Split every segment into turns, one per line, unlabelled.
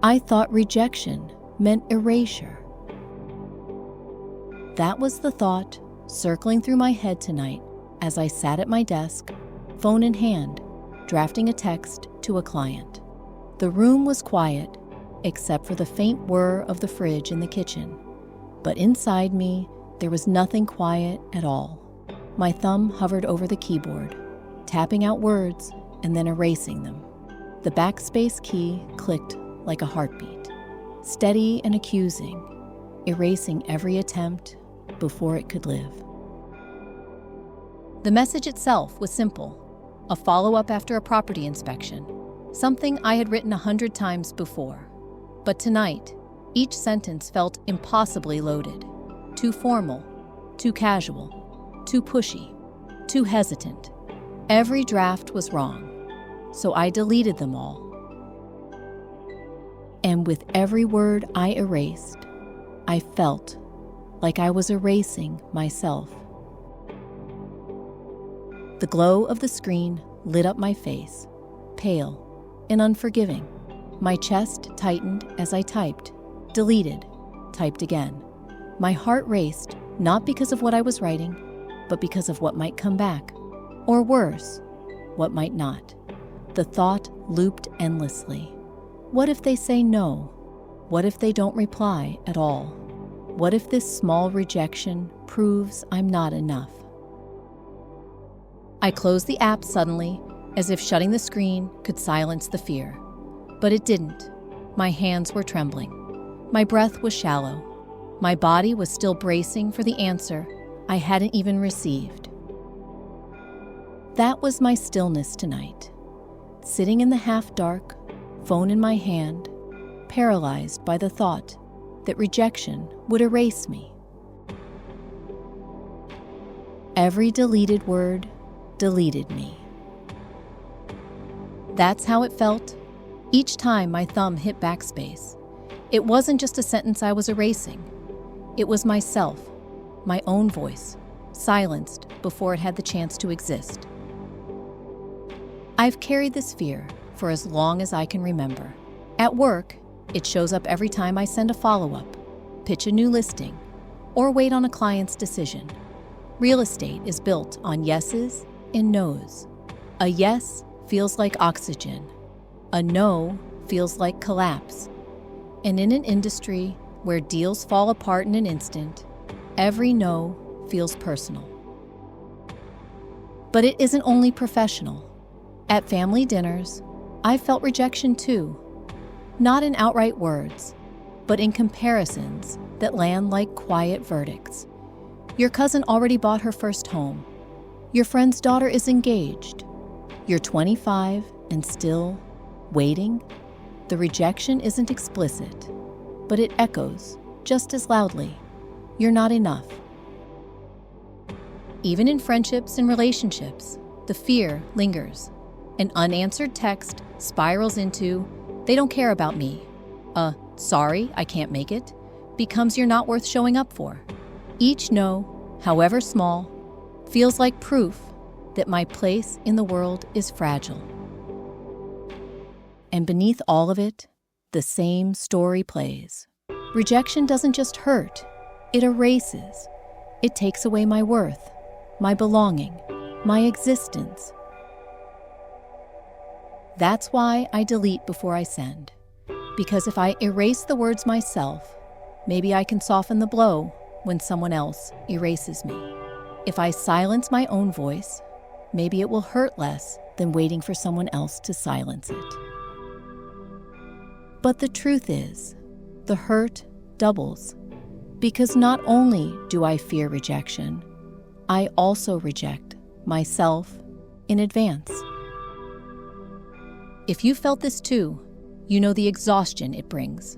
I thought rejection meant erasure. That was the thought circling through my head tonight as I sat at my desk, phone in hand, drafting a text to a client. The room was quiet, except for the faint whir of the fridge in the kitchen. But inside me, there was nothing quiet at all. My thumb hovered over the keyboard, tapping out words and then erasing them. The backspace key clicked like a heartbeat, steady and accusing, erasing every attempt before it could live. The message itself was simple, a follow-up after a property inspection, something I had written 100 times before. But tonight, each sentence felt impossibly loaded, too formal, too casual, too pushy, too hesitant. Every draft was wrong, so I deleted them all. And with every word I erased, I felt like I was erasing myself. The glow of the screen lit up my face, pale and unforgiving. My chest tightened as I typed, deleted, typed again. My heart raced, not because of what I was writing, but because of what might come back. Or worse, what might not. The thought looped endlessly. What if they say no? What if they don't reply at all? What if this small rejection proves I'm not enough? I closed the app suddenly, as if shutting the screen could silence the fear. But it didn't. My hands were trembling. My breath was shallow. My body was still bracing for the answer I hadn't even received. That was my stillness tonight. Sitting in the half-dark, phone in my hand, paralyzed by the thought that rejection would erase me. Every deleted word deleted me. That's how it felt each time my thumb hit backspace. It wasn't just a sentence I was erasing. It was myself, my own voice, silenced before it had the chance to exist. I've carried this fear for as long as I can remember. At work, it shows up every time I send a follow-up, pitch a new listing, or wait on a client's decision. Real estate is built on yeses and nos. A yes feels like oxygen. A no feels like collapse. And in an industry where deals fall apart in an instant, every no feels personal. But it isn't only professional. At family dinners, I felt rejection too. Not in outright words, but in comparisons that land like quiet verdicts. Your cousin already bought her first home. Your friend's daughter is engaged. You're 25 and still waiting. The rejection isn't explicit, but it echoes just as loudly. You're not enough. Even in friendships and relationships, the fear lingers. An unanswered text spirals into, "They don't care about me." "Sorry, I can't make it," becomes "You're not worth showing up for." Each no, however small, feels like proof that my place in the world is fragile. And beneath all of it, the same story plays. Rejection doesn't just hurt, it erases. It takes away my worth, my belonging, my existence. That's why I delete before I send. Because if I erase the words myself, maybe I can soften the blow when someone else erases me. If I silence my own voice, maybe it will hurt less than waiting for someone else to silence it. But the truth is, the hurt doubles. Because not only do I fear rejection, I also reject myself in advance. If you felt this too, you know the exhaustion it brings.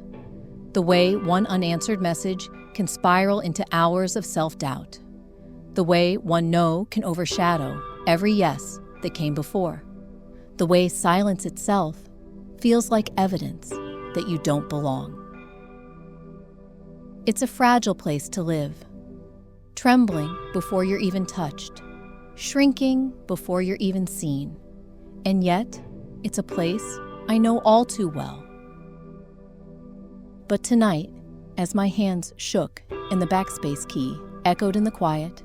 The way one unanswered message can spiral into hours of self-doubt. The way one no can overshadow every yes that came before. The way silence itself feels like evidence that you don't belong. It's a fragile place to live. Trembling before you're even touched. Shrinking before you're even seen. And yet, it's a place I know all too well. But tonight, as my hands shook and the backspace key echoed in the quiet,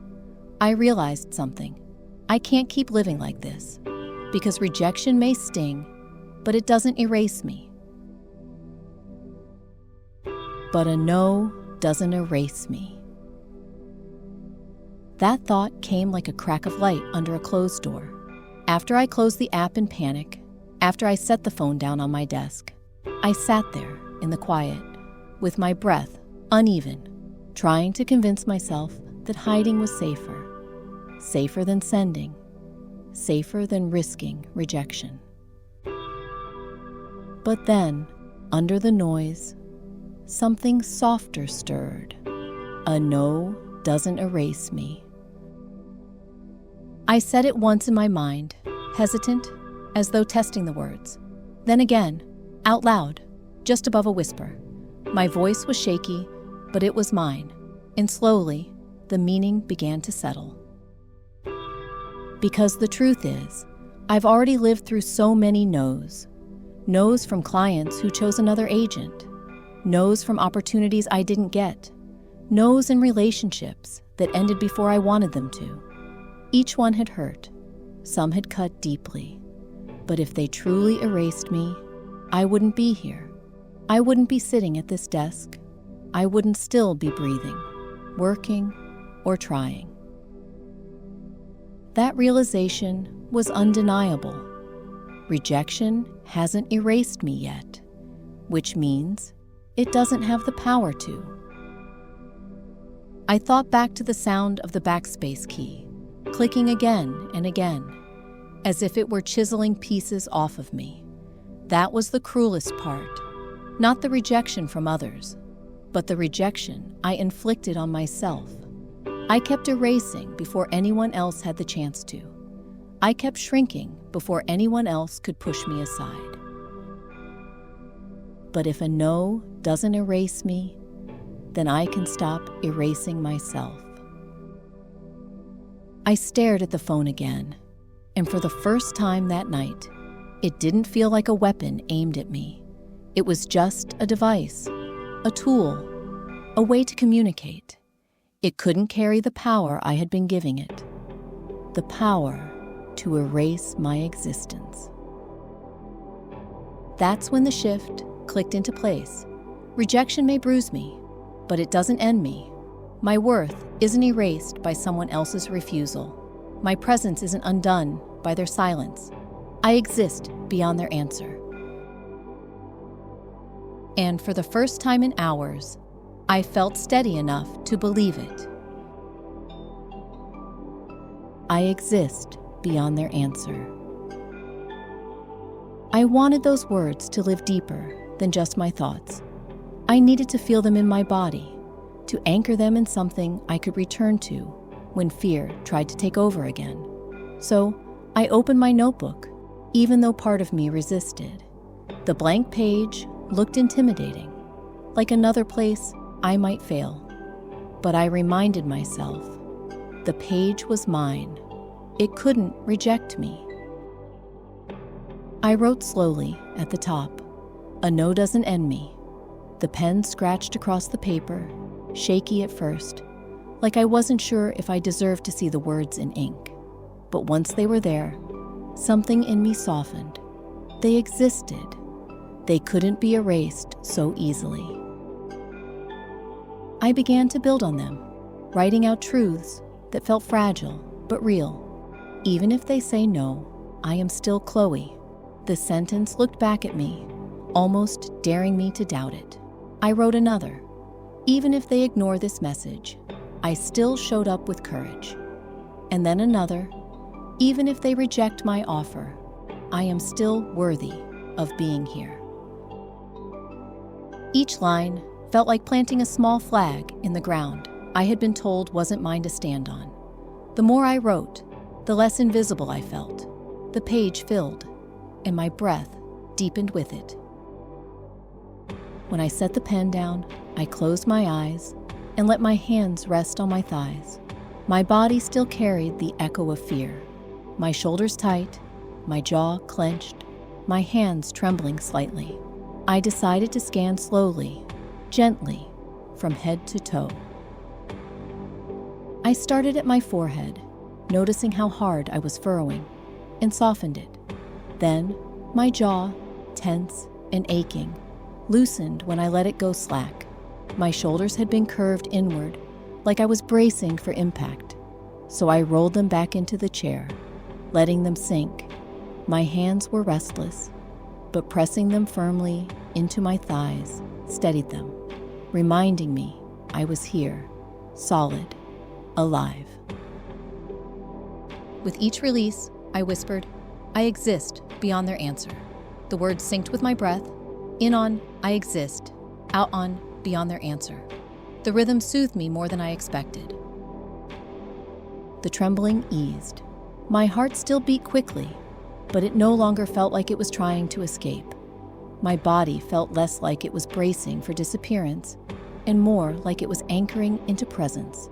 I realized something. I can't keep living like this, because rejection may sting, but it doesn't erase me. But a no doesn't erase me. That thought came like a crack of light under a closed door. After I closed the app in panic, after I set the phone down on my desk, I sat there in the quiet, with my breath uneven, trying to convince myself that hiding was safer than sending, safer than risking rejection. But then, under the noise, something softer stirred. A no doesn't erase me. I said it once in my mind, hesitant, as though testing the words. Then again, out loud, just above a whisper. My voice was shaky, but it was mine, and slowly, the meaning began to settle. Because the truth is, I've already lived through so many no's. No's from clients who chose another agent. No's from opportunities I didn't get. No's in relationships that ended before I wanted them to. Each one had hurt. Some had cut deeply. But if they truly erased me, I wouldn't be here. I wouldn't be sitting at this desk. I wouldn't still be breathing, working, or trying. That realization was undeniable. Rejection hasn't erased me yet, which means it doesn't have the power to. I thought back to the sound of the backspace key, clicking again and again, as if it were chiseling pieces off of me. That was the cruelest part, not the rejection from others, but the rejection I inflicted on myself. I kept erasing before anyone else had the chance to. I kept shrinking before anyone else could push me aside. But if a no doesn't erase me, then I can stop erasing myself. I stared at the phone again, and for the first time that night, it didn't feel like a weapon aimed at me. It was just a device, a tool, a way to communicate. It couldn't carry the power I had been giving it, the power to erase my existence. That's when the shift clicked into place. Rejection may bruise me, but it doesn't end me. My worth isn't erased by someone else's refusal. My presence isn't undone by their silence. I exist beyond their answer. And for the first time in hours, I felt steady enough to believe it. I exist beyond their answer. I wanted those words to live deeper than just my thoughts. I needed to feel them in my body, to anchor them in something I could return to when fear tried to take over again. So I opened my notebook, even though part of me resisted. The blank page looked intimidating, like another place I might fail. But I reminded myself, the page was mine. It couldn't reject me. I wrote slowly at the top, "A no doesn't end me." The pen scratched across the paper, shaky at first, like I wasn't sure if I deserved to see the words in ink. But once they were there, something in me softened. They existed. They couldn't be erased so easily. I began to build on them, writing out truths that felt fragile but real. Even if they say no, I am still Chloe. The sentence looked back at me, almost daring me to doubt it. I wrote another. Even if they ignore this message, I still showed up with courage. And then another. Even if they reject my offer, I am still worthy of being here. Each line felt like planting a small flag in the ground I had been told wasn't mine to stand on. The more I wrote, the less invisible I felt. The page filled, and my breath deepened with it. When I set the pen down, I closed my eyes and let my hands rest on my thighs. My body still carried the echo of fear. My shoulders tight, my jaw clenched, my hands trembling slightly. I decided to scan slowly, gently from head to toe. I started at my forehead, noticing how hard I was furrowing, and softened it. Then, my jaw, tense and aching, loosened when I let it go slack. My shoulders had been curved inward, like I was bracing for impact, so I rolled them back into the chair, letting them sink. My hands were restless, but pressing them firmly into my thighs steadied them, reminding me I was here, solid, alive. With each release, I whispered, "I exist," beyond their answer. The words synced with my breath, in on, "I exist," out on, beyond their answer. The rhythm soothed me more than I expected. The trembling eased. My heart still beat quickly, but it no longer felt like it was trying to escape. My body felt less like it was bracing for disappearance and more like it was anchoring into presence.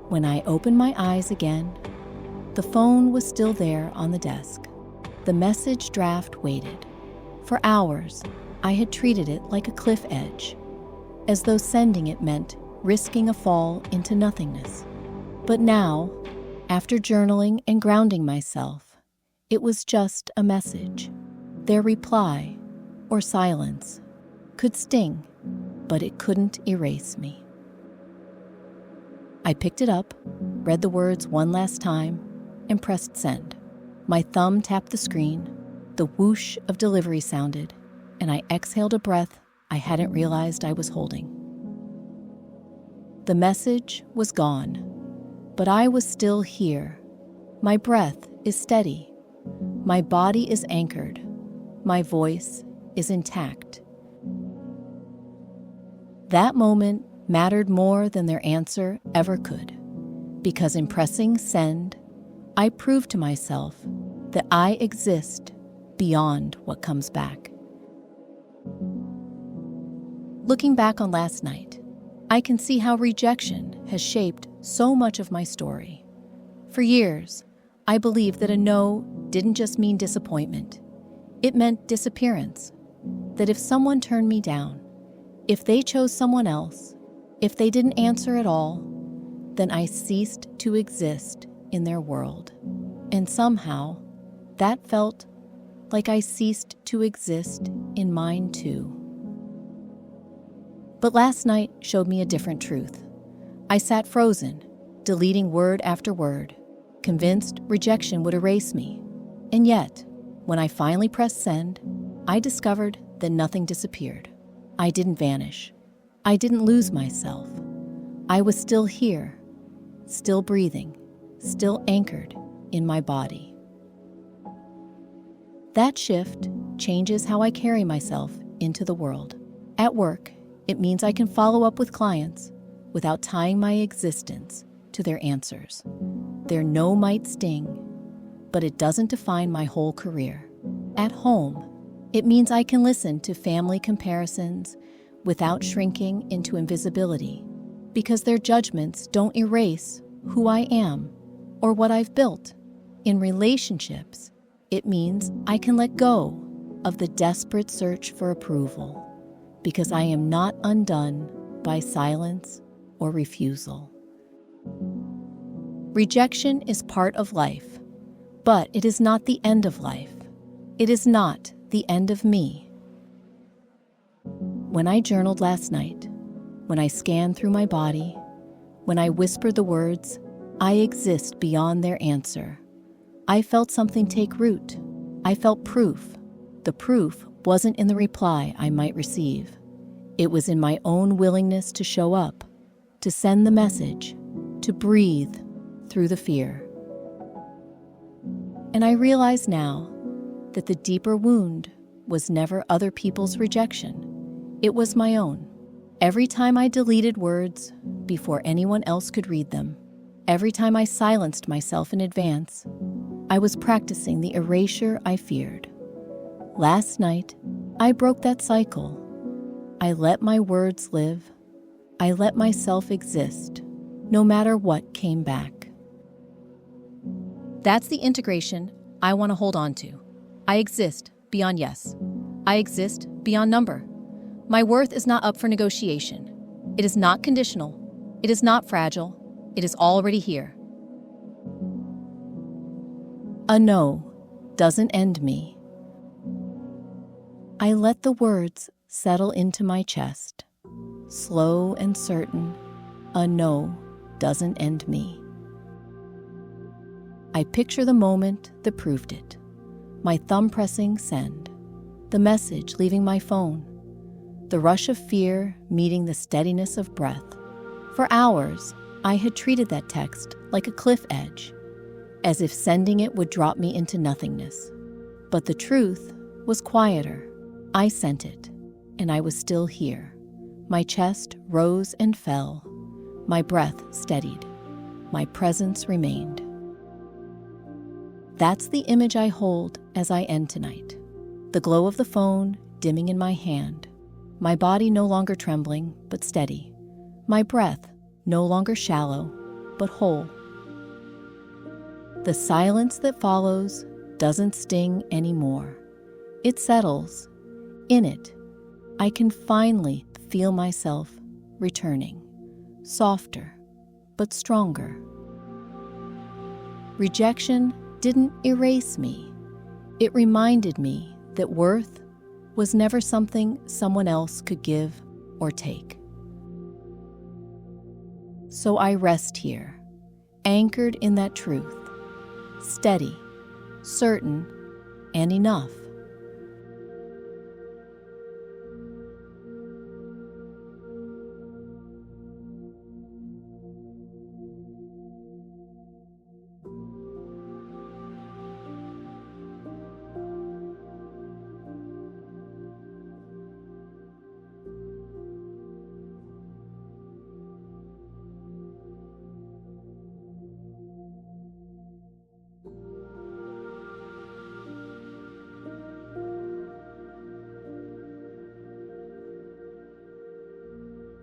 When I opened my eyes again, the phone was still there on the desk. The message draft waited. For hours, I had treated it like a cliff edge, as though sending it meant risking a fall into nothingness. But now, after journaling and grounding myself, it was just a message. Their reply, or silence, could sting, but it couldn't erase me. I picked it up, read the words one last time, and pressed send. My thumb tapped the screen, the whoosh of delivery sounded, and I exhaled a breath I hadn't realized I was holding. The message was gone, but I was still here. My breath is steady. My body is anchored. My voice is intact. That moment mattered more than their answer ever could, because in pressing send, I proved to myself that I exist beyond what comes back. Looking back on last night, I can see how rejection has shaped so much of my story. For years, I believed that a no didn't just mean disappointment. It meant disappearance. That if someone turned me down, if they chose someone else, if they didn't answer at all, then I ceased to exist in their world. And somehow, that felt like I ceased to exist in mine too. But last night showed me a different truth. I sat frozen, deleting word after word, convinced rejection would erase me. And yet, when I finally pressed send, I discovered that nothing disappeared. I didn't vanish. I didn't lose myself. I was still here, still breathing, still anchored in my body. That shift changes how I carry myself into the world. At work, it means I can follow up with clients without tying my existence to their answers. Their no might sting, but it doesn't define my whole career. At home, it means I can listen to family comparisons without shrinking into invisibility, because their judgments don't erase who I am or what I've built. In relationships, it means I can let go of the desperate search for approval, because I am not undone by silence or refusal. Rejection is part of life, but it is not the end of life. It is not the end of me. When I journaled last night, when I scanned through my body, when I whispered the words, "I exist beyond their answer," I felt something take root. I felt proof. The proof wasn't in the reply I might receive. It was in my own willingness to show up, to send the message, to breathe through the fear. And I realize now that the deeper wound was never other people's rejection. It was my own. Every time I deleted words before anyone else could read them, every time I silenced myself in advance, I was practicing the erasure I feared. Last night, I broke that cycle. I let my words live. I let myself exist, no matter what came back. That's the integration I want to hold on to. I exist beyond yes. I exist beyond number. My worth is not up for negotiation. It is not conditional. It is not fragile. It is already here. A no doesn't end me. I let the words settle into my chest. Slow and certain, a no doesn't end me. I picture the moment that proved it. My thumb pressing send. The message leaving my phone. The rush of fear meeting the steadiness of breath. For hours, I had treated that text like a cliff edge, as if sending it would drop me into nothingness. But the truth was quieter. I sent it, and I was still here. My chest rose and fell. My breath steadied. My presence remained. That's the image I hold as I end tonight. The glow of the phone dimming in my hand. My body no longer trembling, but steady. My breath no longer shallow, but whole. The silence that follows doesn't sting anymore. It settles. In it, I can finally feel myself returning, softer, but stronger. Rejection didn't erase me. It reminded me that worth was never something someone else could give or take. So I rest here, anchored in that truth, steady, certain, and enough.